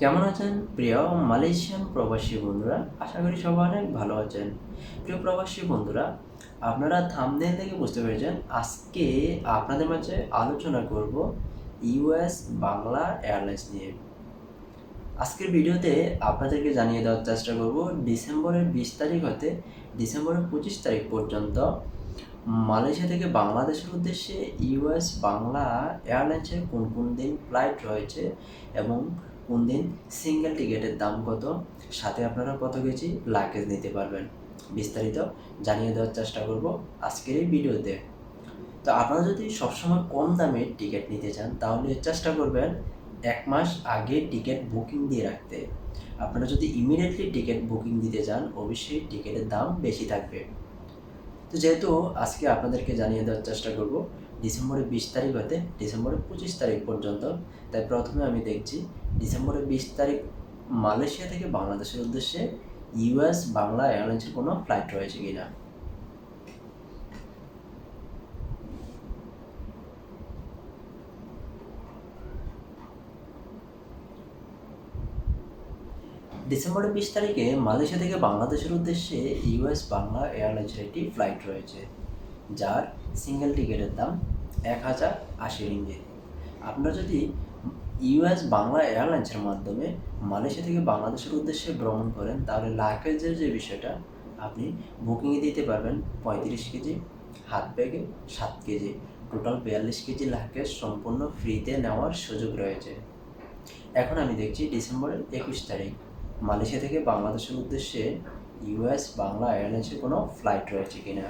কেমন আছেন প্রিয় মালয়েশিয়ান প্রবাসী বন্ধুরা? আশা করি সবাই অনেক ভালো আছেন। প্রিয় প্রবাসী বন্ধুরা, আপনারা থাম্বনেল থেকে বুঝতে পেরেছেন আজকে আপনাদের মাঝে আলোচনা করব ইউএস বাংলা এয়ারলাইন্স নিয়ে। আজকের ভিডিওতে আপনাদেরকে জানিয়ে দেওয়ার চেষ্টা করব ডিসেম্বরের 20 তারিখ হতে ডিসেম্বরের 25 তারিখ পর্যন্ত মালয়েশিয়া থেকে বাংলাদেশের উদ্দেশ্যে ইউএস বাংলা এয়ারলাইন্সের কোন কোন দিন ফ্লাইট রয়েছে এবং কোন দিন সিঙ্গেল টিকিটের দাম কত, সাথে আপনারা কত কেজি লাগেজ নিতে পারবেন, বিস্তারিত জানিয়ে দেওয়ার চেষ্টা করব আজকের এই ভিডিওতে। তো আপনারা যদি সবসময় কম দামে টিকিট নিতে চান তাহলে চেষ্টা করবেন 1 মাস আগে টিকিট বুকিং দিয়ে রাখতে। আপনারা যদি ইমিডিয়েটলি টিকিট বুকিং দিতে চান অবশ্যই টিকিটের দাম বেশি থাকবে। তো যেহেতু আজকে আপনাদেরকে জানিয়ে দেওয়ার চেষ্টা করব ডিসেম্বরের 20 তারিখ হতে ডিসেম্বরের 25 তারিখ পর্যন্ত, তাই প্রথমে আমি দেখছি ডিসেম্বরের 20 তারিখ মালয়েশিয়া থেকে বাংলাদেশের উদ্দেশ্যে ইউএস বাংলা এয়ারলাইন্সের কোনো ফ্লাইট রয়েছে কিনা। ডিসেম্বরের 20 তারিখে মালয়েশিয়া থেকে বাংলাদেশের উদ্দেশ্যে ইউএস বাংলা এয়ারলাইন্সের একটি ফ্লাইট রয়েছে, যার সিঙ্গেল টিকিটের দাম 1080 রিঙ্গিত। আপনারা যদি ইউএস বাংলা এয়ারলাইন্সের মাধ্যমে মালয়েশিয়া থেকে বাংলাদেশের উদ্দেশ্যে ভ্রমণ করেন তাহলে লাগেজের যে বিষয়টা আপনি বুকিংয়ে দিতে পারবেন 35 কেজি, হাত ব্যাগে 7 কেজি, টোটাল 42 কেজি লাগেজ সম্পূর্ণ ফ্রিতে নেওয়ার সুযোগ রয়েছে। এখন আমি দেখছি ডিসেম্বরের 21 তারিখ মালয়েশিয়া থেকে বাংলাদেশের উদ্দেশ্যে ইউএস বাংলা এয়ারলাইন্সের কোনো ফ্লাইট রয়েছে কিনা।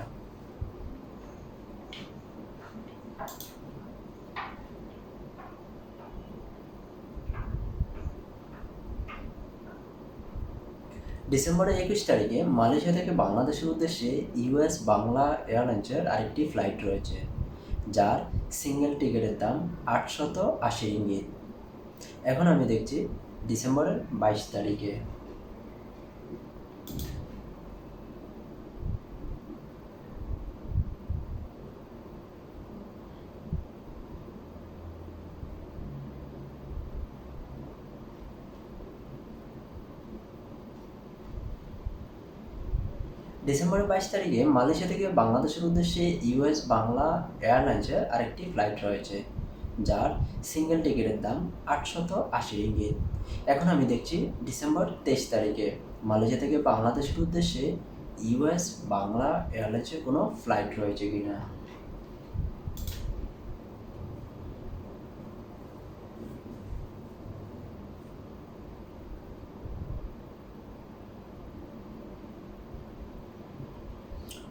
ডিসেম্বরের 21 তারিখে মালয়েশিয়া থেকে বাংলাদেশের উদ্দেশ্যে ইউএস বাংলা এয়ারলাইন্সের আরেকটি ফ্লাইট রয়েছে, যার সিঙ্গেল টিকিটের দাম 880 রিঙ্গিত। এখন আমি দেখছি ডিসেম্বরের 22 তারিখে ডিসেম্বরের 22 তারিখে মালয়েশিয়া থেকে বাংলাদেশের উদ্দেশ্যে ইউএস বাংলা এয়ারলাইন্সের আরেকটি ফ্লাইট রয়েছে, যার সিঙ্গেল টিকিটের দাম 880 রিঙ্গিত। এখন আমি দেখছি ডিসেম্বর 23 তারিখে মালয়েশিয়া থেকে বাংলাদেশের উদ্দেশ্যে ইউএস বাংলা এয়ারলাইন্সের কোনো ফ্লাইট রয়েছে কিনা।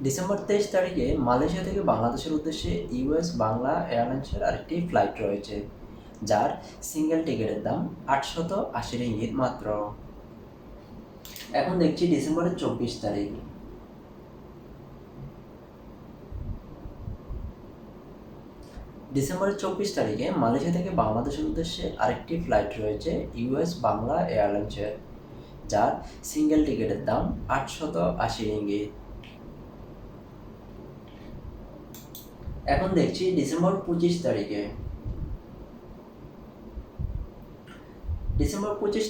ডিসেম্বর 23 তারিখে মালয়েশিয়া থেকে বাংলাদেশের উদ্দেশ্যে ইউএস বাংলা এয়ারলাইন্সের আরেকটি ফ্লাইট রয়েছে, যার সিঙ্গেল টিকিটের দাম 880 রিঙ্গিত মাত্র। এখন দেখছি ডিসেম্বরের 24 তারিখ ডিসেম্বরের 24 তারিখে মালয়েশিয়া থেকে বাংলাদেশের উদ্দেশ্যে আরেকটি ফ্লাইট রয়েছে ইউএস বাংলা এয়ারলাইন্সের, যার সিঙ্গেল টিকিটের দাম 880 রিঙ্গিত। এখন দেখছি ডিসেম্বর 25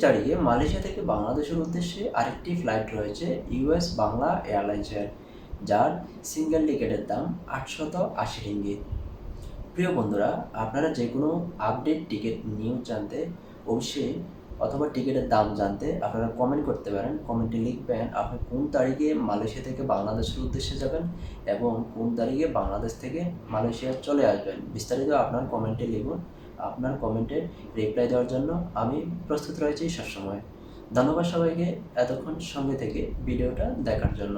তারিখে মালয়েশিয়া থেকে বাংলাদেশের উদ্দেশ্যে আরেকটি ফ্লাইট রয়েছে ইউএস বাংলা এয়ারলাইন্সের, যার সিঙ্গেল টিকিটের দাম 880 রিঙ্গিত। প্রিয় বন্ধুরা, আপনারা যে কোনো আপডেট টিকিট নিউজ জানতে অবশ্যই অথবা টিকিটের দাম জানতে আপনারা কমেন্ট করতে পারেন। কমেন্টে লিখবেন আপনি কোন তারিখে মালয়েশিয়া থেকে বাংলাদেশের উদ্দেশ্যে যাবেন এবং কোন তারিখে বাংলাদেশ থেকে মালয়েশিয়া চলে আসবেন। বিস্তারিত আপনার কমেন্টে লিখুন। আপনার কমেন্টে রিপ্লাই দেওয়ার জন্য আমি প্রস্তুত রয়েছি সবসময়। ধন্যবাদ সবাইকে এতক্ষণ সঙ্গে থেকে ভিডিওটা দেখার জন্য।